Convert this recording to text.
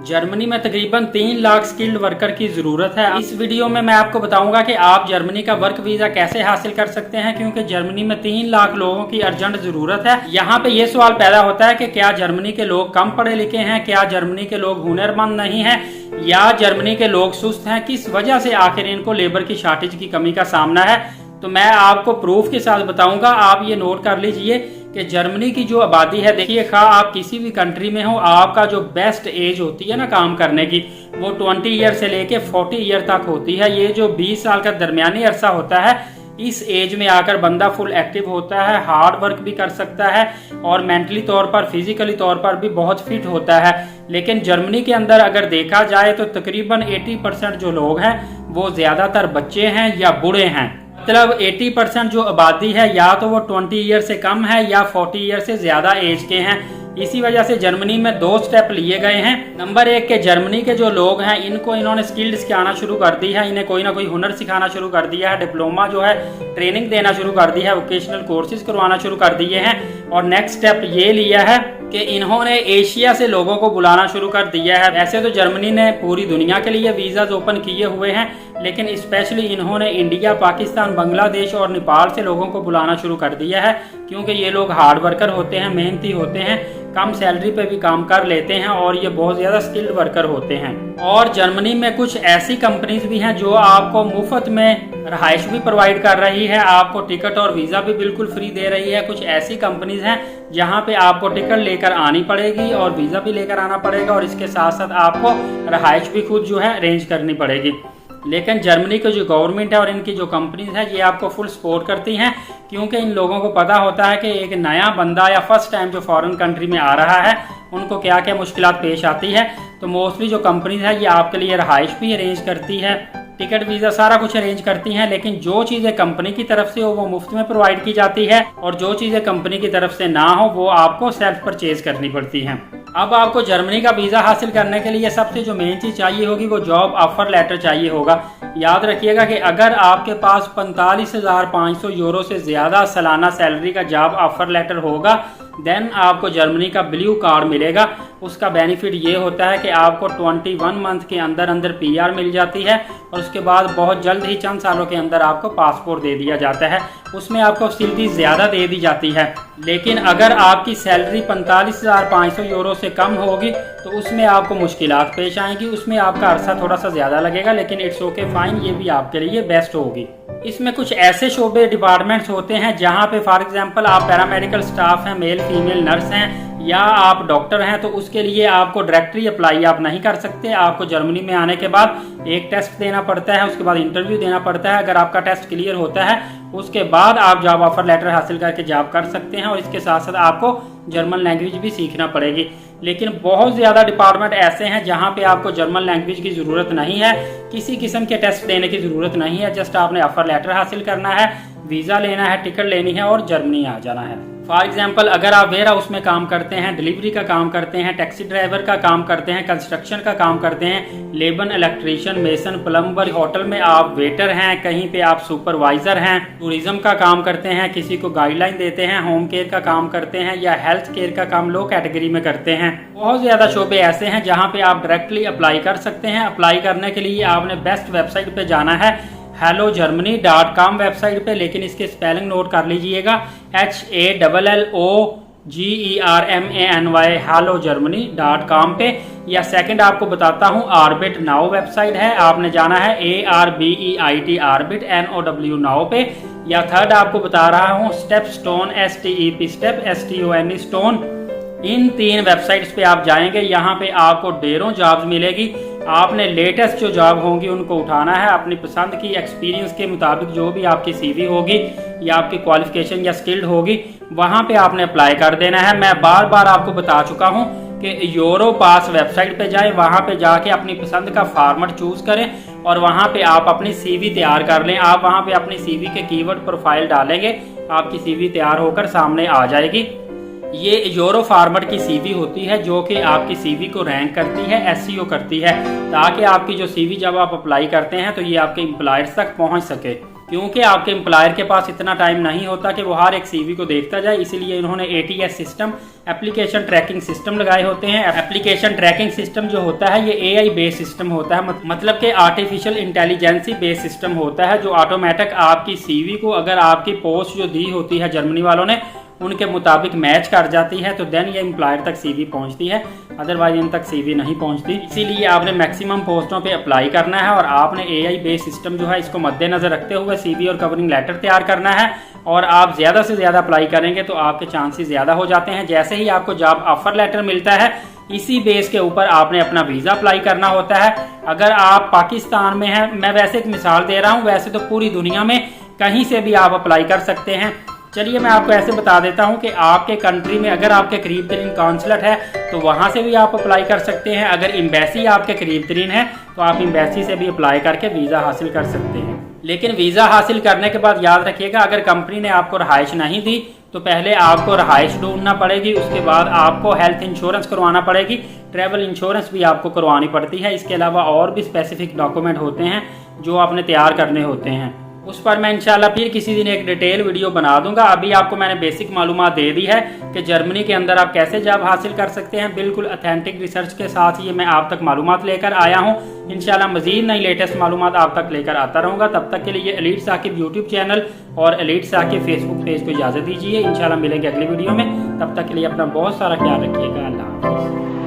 Germany में तकरीबन 3 lakh skilled worker की ज़रूरत है। इस वीडियो में मैं आपको बताऊंगा कि आप जर्मनी का वर्क वीज़ा कैसे हासिल कर सकते हैं, क्योंकि जर्मनी में 3 लाख लोगों की अर्जेंट ज़रूरत है। यहाँ पे ये सवाल पैदा होता है कि क्या जर्मनी के लोग कम पढ़े लिखे हैं, क्या जर्मनी के लोग हुनरमंद नहीं हैं, या जर्मनी के लोग सुस्त हैं। किस वजह से आखिर इनको लेबर की शॉर्टेज की कमी का सामना है, तो मैं आपको प्रूफ के साथ बताऊंगा। आप ये नोट कर लीजिए कि जर्मनी की जो आबादी है, देखिए खा आप किसी भी कंट्री में हो, आपका जो बेस्ट एज होती है ना काम करने की, वो 20 ईयर से लेके 40 ईयर तक होती है। ये जो 20 साल का दरमियानी अरसा होता है, इस एज में आकर बंदा फुल एक्टिव होता है, हार्ड वर्क भी कर सकता है और मेंटली तौर पर, फिजिकली तौर पर भी बहुत फिट होता है। लेकिन जर्मनी के अंदर अगर देखा जाए तो तकरीबन 80% जो लोग हैं वो ज्यादातर बच्चे हैं या बूढ़े हैं। मतलब 80% जो आबादी है या तो वो 20 ईयर से कम है या 40 ईयर से ज्यादा एज के हैं। इसी वजह से जर्मनी में 2 स्टेप लिए गए हैं। नंबर 1 के जर्मनी के जो लोग हैं इन्होंने स्किल्ड सिखाना शुरू कर दी है, इन्हें कोई ना कोई हुनर सिखाना शुरू कर दिया है, डिप्लोमा जो है ट्रेनिंग देना शुरू कर दी है, वोकेशनल कोर्सेज करवाना शुरू कर दिए हैं। और नेक्स्ट स्टेप ये लिया है कि इन्होंने एशिया से लोगों को बुलाना शुरू कर दिया है। वैसे तो जर्मनी ने पूरी दुनिया के लिए वीज़ाज ओपन किए हुए हैं, लेकिन स्पेशली इन्होंने इंडिया, पाकिस्तान, बांग्लादेश और नेपाल से लोगों को बुलाना शुरू कर दिया है, क्योंकि ये लोग हार्ड वर्कर होते हैं, मेहनती होते हैं, कम सैलरी पे भी काम कर लेते हैं और ये बहुत ज़्यादा स्किल्ड वर्कर होते हैं। और जर्मनी में कुछ ऐसी कंपनीज भी हैं जो आपको मुफ्त में रहाइश भी प्रोवाइड कर रही है, आपको टिकट और वीज़ा भी बिल्कुल फ्री दे रही है। कुछ ऐसी कंपनीज हैं जहां पे आपको टिकट लेकर आनी पड़ेगी और वीज़ा भी लेकर आना पड़ेगा, और इसके साथ साथ आपको रहाइश भी खुद जो है अरेंज करनी पड़ेगी। लेकिन जर्मनी की जो गवर्नमेंट है और इनकी जो कंपनीज है ये आपको फुल सपोर्ट करती हैं, क्योंकि इन लोगों को पता होता है कि एक नया बंदा या फर्स्ट टाइम जो फॉरेन कंट्री में आ रहा है उनको क्या क्या मुश्किलात पेश आती है। तो मोस्टली जो कंपनीज है ये आपके लिए रहाइश भी अरेंज करती है, टिकट वीज़ा सारा कुछ अरेंज करती हैं। लेकिन जो चीज़ें कंपनी की तरफ से हो वो मुफ्त में प्रोवाइड की जाती है, और जो चीज़ें कंपनी की तरफ से ना हो वो आपको सेल्फ परचेज करनी पड़ती हैं। अब आपको जर्मनी का वीज़ा हासिल करने के लिए सबसे जो मेन चीज़ चाहिए होगी वो जॉब ऑफर लेटर चाहिए होगा। याद रखिएगा कि अगर आपके पास 45,500 यूरो से ज़्यादा सालाना सैलरी का जॉब ऑफर लेटर होगा, देन आपको जर्मनी का ब्लू कार्ड मिलेगा। उसका बेनिफिट ये होता है कि आपको 21 मंथ के अंदर अंदर PR मिल जाती है, और उसके बाद बहुत जल्द ही चंद सालों के अंदर आपको पासपोर्ट दे दिया जाता है। उसमें आपको फैसिलिटी ज़्यादा दे दी जाती है। लेकिन अगर आपकी सैलरी 45,500 यूरो से कम होगी तो उसमें आपको मुश्किलात पेश आएंगी, उसमें आपका अरसा थोड़ा सा ज़्यादा लगेगा, लेकिन इट्स ओके फाइन, ये भी आपके लिए बेस्ट होगी। इसमें कुछ ऐसे शोबे डिपार्टमेंट्स होते हैं जहाँ पे फॉर एग्जांपल आप पैरामेडिकल स्टाफ हैं, मेल फीमेल नर्स हैं, या आप डॉक्टर हैं, तो उसके लिए आपको डायरेक्टली अप्लाई आप नहीं कर सकते। आपको जर्मनी में आने के बाद एक टेस्ट देना पड़ता है, उसके बाद इंटरव्यू देना पड़ता है। अगर आपका टेस्ट क्लियर होता है उसके बाद आप जॉब ऑफर लेटर हासिल करके जॉब कर सकते हैं, और इसके साथ साथ आपको जर्मन लैंग्वेज भी सीखना पड़ेगी। लेकिन बहुत ज़्यादा डिपार्टमेंट ऐसे हैं जहाँ पे आपको जर्मन लैंग्वेज की ज़रूरत नहीं है, किसी किस्म के टेस्ट देने की ज़रूरत नहीं है। जस्ट आपने ऑफर लेटर हासिल करना है, वीज़ा लेना है, टिकट लेनी है और जर्मनी आ जाना है। फॉर एग्जाम्पल अगर आप वेयर हाउस में काम करते हैं, डिलीवरी का काम करते हैं, टैक्सी ड्राइवर का काम करते हैं, कंस्ट्रक्शन का काम करते हैं, labour, electrician, mason, plumber, hotel में आप वेटर हैं, कहीं पे आप सुपरवाइजर हैं, टूरिज्म का काम करते हैं, किसी को गाइडलाइन देते हैं, होम केयर का काम करते हैं, या हेल्थ केयर का काम लो कैटेगरी में करते हैं। बहुत ज़्यादा शोबे ऐसे हैं जहाँ पे आप डायरेक्टली अप्लाई कर सकते हैं। अप्लाई करने के लिए आपने बेस्ट वेबसाइट पे जाना है, hellogermany.com वेबसाइट पे, लेकिन इसके स्पेलिंग नोट कर लीजिएगा, HALLOGERMANY hellogermany.com पे। या सेकंड आपको बताता हूँ, ऑर्बिट नाउ वेबसाइट है, आपने जाना है ARBEIT ऑर्बिट NOW नाउ पे। या थर्ड आपको बता रहा हूँ step stone STEP step STONE stone. इन 3 वेबसाइट्स पे आप जाएंगे, यहाँ पे आपको ढेरों जॉब्स मिलेगी। आपने लेटेस्ट जो जॉब होंगी उनको उठाना है, अपनी पसंद की, एक्सपीरियंस के मुताबिक जो भी आपकी CV होगी या आपकी क्वालिफिकेशन या स्किल्ड होगी वहाँ पे आपने अप्लाई कर देना है। मैं बार बार आपको बता चुका हूँ कि यूरो पास वेबसाइट पे जाएं, वहाँ पे जाके अपनी पसंद का फॉर्मेट चूज करें और वहाँ पे आप अपनी CV तैयार कर लें। आप वहाँ पे अपनी CV के कीवर्ड प्रोफाइल डालेंगे, आपकी CV तैयार होकर सामने आ जाएगी। ये यूरो फॉर्मेट की CV होती है जो कि आपकी CV को रैंक करती है, SEO करती है, ताकि आपकी जो CV जब आप अप्लाई करते हैं तो ये आपके एम्प्लॉयर्स तक पहुंच सके। क्योंकि आपके एम्प्लॉयर के पास इतना टाइम नहीं होता कि वो हर एक सीवी को देखता जाए, इसीलिए इन्होंने ATS system, application tracking system लगाए होते हैं। एप्लीकेशन ट्रैकिंग सिस्टम जो होता है ये एआई बेस्ड सिस्टम होता है, मतलब कि आर्टिफिशियल इंटेलिजेंसी बेस्ड सिस्टम होता है, जो ऑटोमेटिक आपकी सीवी को, अगर आपकी पोस्ट जो दी होती है जर्मनी वालों ने उनके मुताबिक मैच कर जाती है तो देन ये एम्प्लॉयर तक सीवी पहुंचती है, अदरवाइज इन तक सीवी नहीं पहुंचती। इसीलिए आपने मैक्सिमम पोस्टों पे अप्लाई करना है और आपने एआई बेस्ड सिस्टम जो है इसको मद्देनजर रखते हुए सीवी और कवरिंग लेटर तैयार करना है। और आप ज़्यादा से ज़्यादा अप्लाई करेंगे तो आपके चांसेस ज़्यादा हो जाते हैं। जैसे ही आपको जॉब ऑफर लेटर मिलता है इसी बेस के ऊपर आपने अपना वीज़ा अप्लाई करना होता है। अगर आप पाकिस्तान में हैं, मैं वैसे एक मिसाल दे रहा हूँ, वैसे तो पूरी दुनिया में कहीं से भी आप अप्लाई कर सकते हैं। चलिए मैं आपको ऐसे बता देता हूं कि आपके कंट्री में अगर आपके करीब तरीन कॉन्सुलेट है तो वहां से भी आप अप्लाई कर सकते हैं। अगर एम्बेसी आपके करीब तरीन है तो आप एम्बेसी से भी अप्लाई करके वीज़ा हासिल कर सकते हैं। लेकिन वीज़ा हासिल करने के बाद याद रखिएगा, अगर कंपनी ने आपको रहाइश नहीं दी तो पहले आपको रहाइश ढूंढना पड़ेगी, उसके बाद आपको हेल्थ इंश्योरेंस करवाना पड़ेगी, ट्रैवल इंश्योरेंस भी आपको करवानी पड़ती है। इसके अलावा और भी स्पेसिफिक डॉक्यूमेंट होते हैं जो आपने तैयार करने होते हैं, उस पर मैं इंशाल्लाह फिर किसी दिन एक डिटेल वीडियो बना दूंगा। अभी आपको मैंने बेसिक मालूमात दे दी है कि जर्मनी के अंदर आप कैसे जॉब हासिल कर सकते हैं, बिल्कुल ऑथेंटिक रिसर्च के साथ ये मैं आप तक मालूमात लेकर आया हूँ। इंशाल्लाह मजीद नई लेटेस्ट मालूमात आप तक लेकर आता रहूँगा। तब तक के लिए एलीट साकिब यूट्यूब चैनल और एलीट साकिब फेसबुक पेज को इजाज़त दीजिए। इंशाल्लाह मिलेंगे अगली वीडियो में, तब तक के लिए अपना बहुत सारा ख्याल रखिएगा। अल्लाह हाफ़िज़।